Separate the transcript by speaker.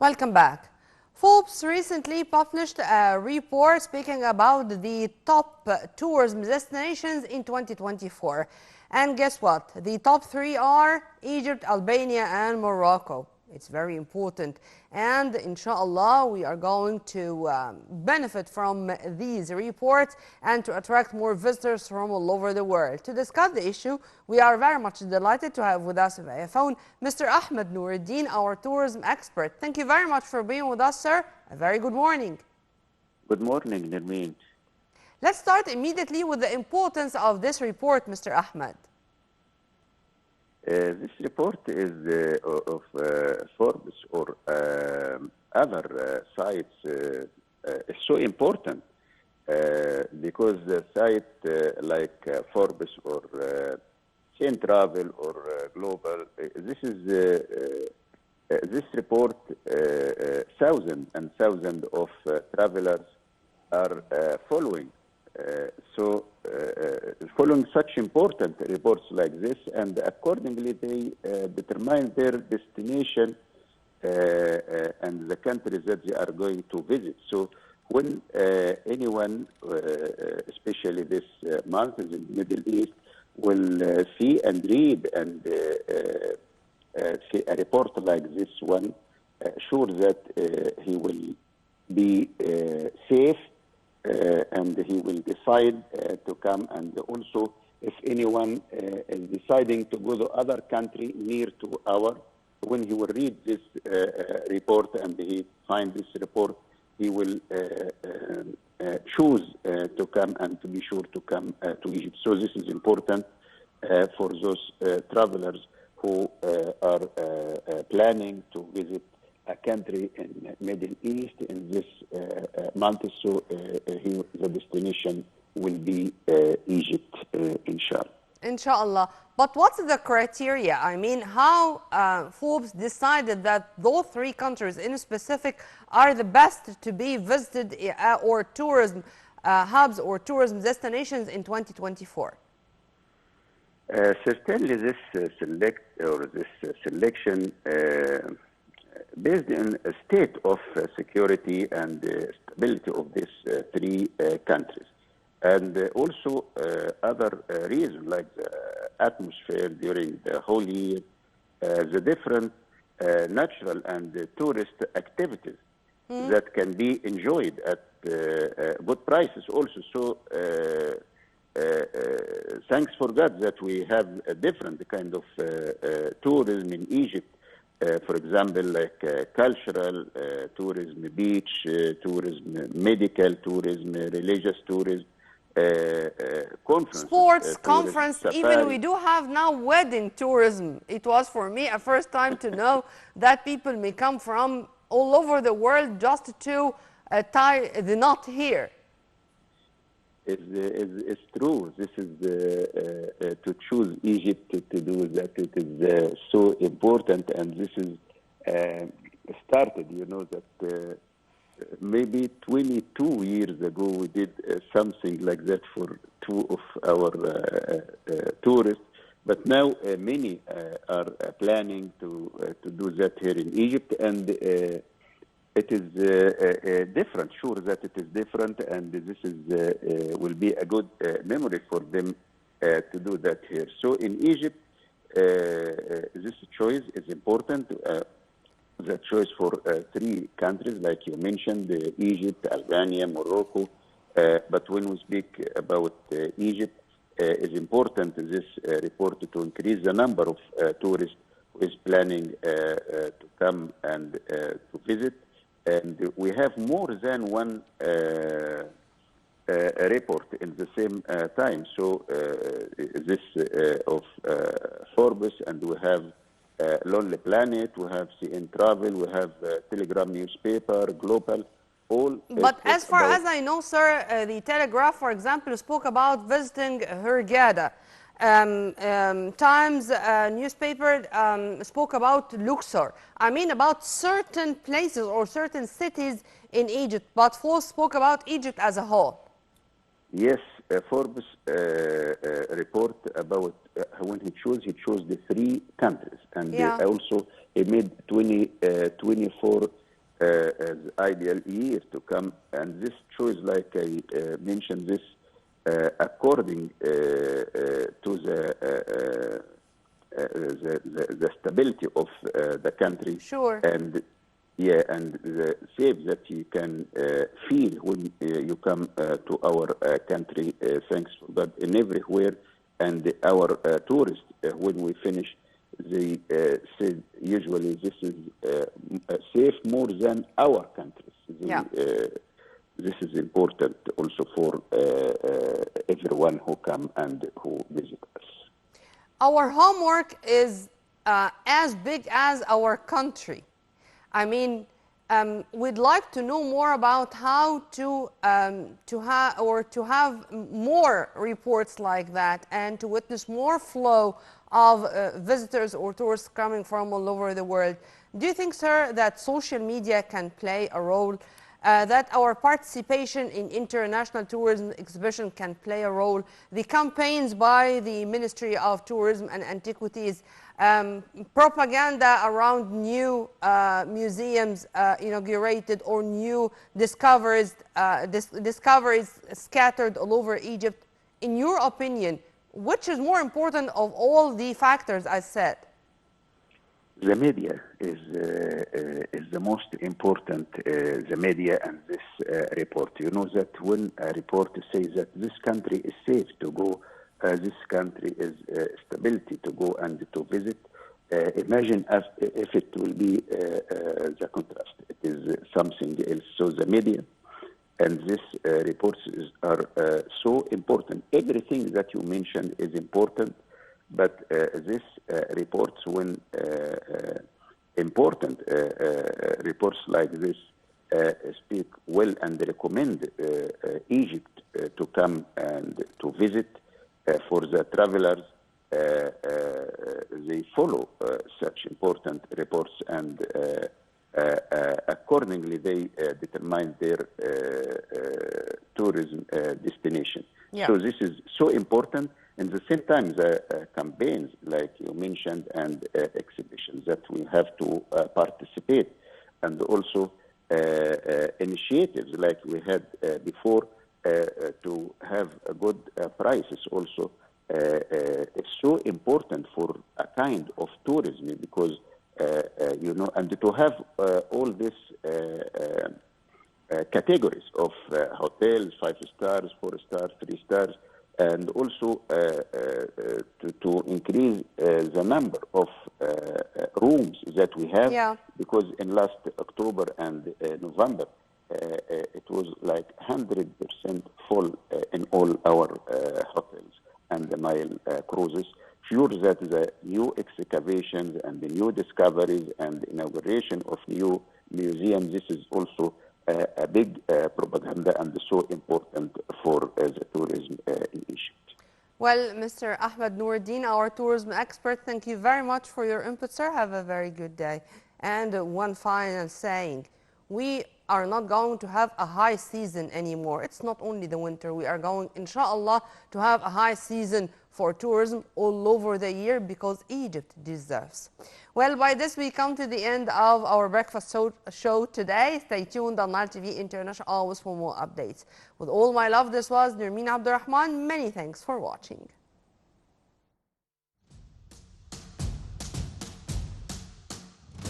Speaker 1: Welcome back. Forbes recently published a report speaking about the top tourism destinations in 2024. And guess what? The top three are Egypt, Albania, and Morocco. It's very important. And inshallah, we are going to benefit from these reports and to attract more visitors from all over the world. To discuss the issue, we are very much delighted to have with us via phone Mr. Ahmed Nour, our tourism expert. Thank you very much for being with us, sir. A very good morning.
Speaker 2: Good morning, Nermeen.
Speaker 1: Let's start immediately with the importance of this report, Mr. Ahmed.
Speaker 2: This report is of Forbes or other sites is so important because the site like Forbes or Chain Travel or Global, this report, thousands and thousands of travelers are following. Following such important reports like this, and accordingly they determine their destination and the countries that they are going to visit. So when anyone, especially this month in the Middle East, will see and read and see a report like this one, sure that he will be safe. And he will decide to come. And also, if anyone is deciding to go to other country near to our, when he will read this report and he find this report, he will choose to come and to be sure to come to Egypt. So this is important for those travelers who are planning to visit a country in Middle East in this month, so the destination will be Egypt, inshallah.
Speaker 1: Inshallah. But what's the criteria? I mean, how Forbes decided that those three countries in specific are the best to be visited or tourism hubs or tourism destinations in 2024?
Speaker 2: Certainly this selection based on a state of security and stability of these three countries. And also other reasons like the atmosphere during the whole year, the different natural and tourist activities that can be enjoyed at good prices also. So thanks for God that we have a different kind of tourism in Egypt. For example, like cultural tourism, beach tourism, medical tourism, religious tourism, conference.
Speaker 1: Sports, conference, safari. Even we do have now wedding tourism. It was for me a first time to know that people may come from all over the world just to tie the knot here.
Speaker 2: It's true. This is to choose Egypt to do that. It is so important, and this is started. You know that maybe 22 years ago we did something like that for two of our tourists, but now many are planning to do that here in Egypt, and it is different, sure that it is different, and this is will be a good memory for them to do that here. So in Egypt, this choice is important. The choice for three countries, like you mentioned, Egypt, Albania, Morocco. But when we speak about Egypt, it's important this report to increase the number of tourists who is planning to come and to visit. And we have more than one report in the same time. So this of Forbes, and we have Lonely Planet, we have CN Travel, we have Telegram newspaper, Global, all.
Speaker 1: But as far as I know, sir, the Telegraph, for example, spoke about visiting Hurghada. Times newspaper spoke about Luxor. I mean about certain places or certain cities in Egypt, but Forbes spoke about Egypt as a whole.
Speaker 2: Yes, Forbes report about when he chose the three countries, and also he made 24 ideal year to come. And this choice, like I mentioned, this according to the stability of the country,
Speaker 1: Sure.
Speaker 2: and yeah, and the safe that you can feel when you come to our country. Thanks to God, in everywhere, and our tourists when we finish, they said usually this is safe more than our countries.
Speaker 1: Yeah.
Speaker 2: This is important also for everyone who come and who visit us.
Speaker 1: Our homework is as big as our country. I mean, we'd like to know more about how to have more reports like that, and to witness more flow of visitors or tourists coming from all over the world. Do you think, sir, that social media can play a role? That our participation in international tourism exhibition can play a role? The campaigns by the Ministry of Tourism and Antiquities, propaganda around new museums inaugurated, or new discoveries scattered all over Egypt. In your opinion, which is more important of all the factors I said?
Speaker 2: The media is the most important. The media and this report. You know that when a report says that this country is safe to go, this country is stability to go and to visit. Imagine if it will be the contrast. It is something else. So the media and these reports are so important. Everything that you mentioned is important. But this reports, when important reports like this speak well and recommend Egypt to come and to visit for the travelers, they follow such important reports, and accordingly they determine their tourism destination.
Speaker 1: Yeah.
Speaker 2: So this is so important. At the same time, the campaigns, like you mentioned, and exhibitions that we have to participate, and also initiatives like we had before to have a good prices also is so important for a kind of tourism, because and to have all these categories of hotels, 5 stars, 4 stars, 3 stars, and also to increase the number of rooms that we have.
Speaker 1: Yeah.
Speaker 2: Because in last October and November, it was like 100% full in all our hotels and the Nile cruises. Sure that the new excavations and the new discoveries and inauguration of new museums, this is also a big propaganda and so important for the tourism in Egypt.
Speaker 1: Well, Mr. Ahmed Noureddin, our tourism expert, thank you very much for your input, sir. Have a very good day. And one final saying, we are not going to have a high season anymore. It's not only the winter. We are going, inshallah, to have a high season for tourism all over the year, because Egypt deserves. Well, by this we come to the end of our breakfast show today. Stay tuned on Nile TV International always for more updates. With all my love, this was Nermeen Abdurrahman. Many thanks for watching.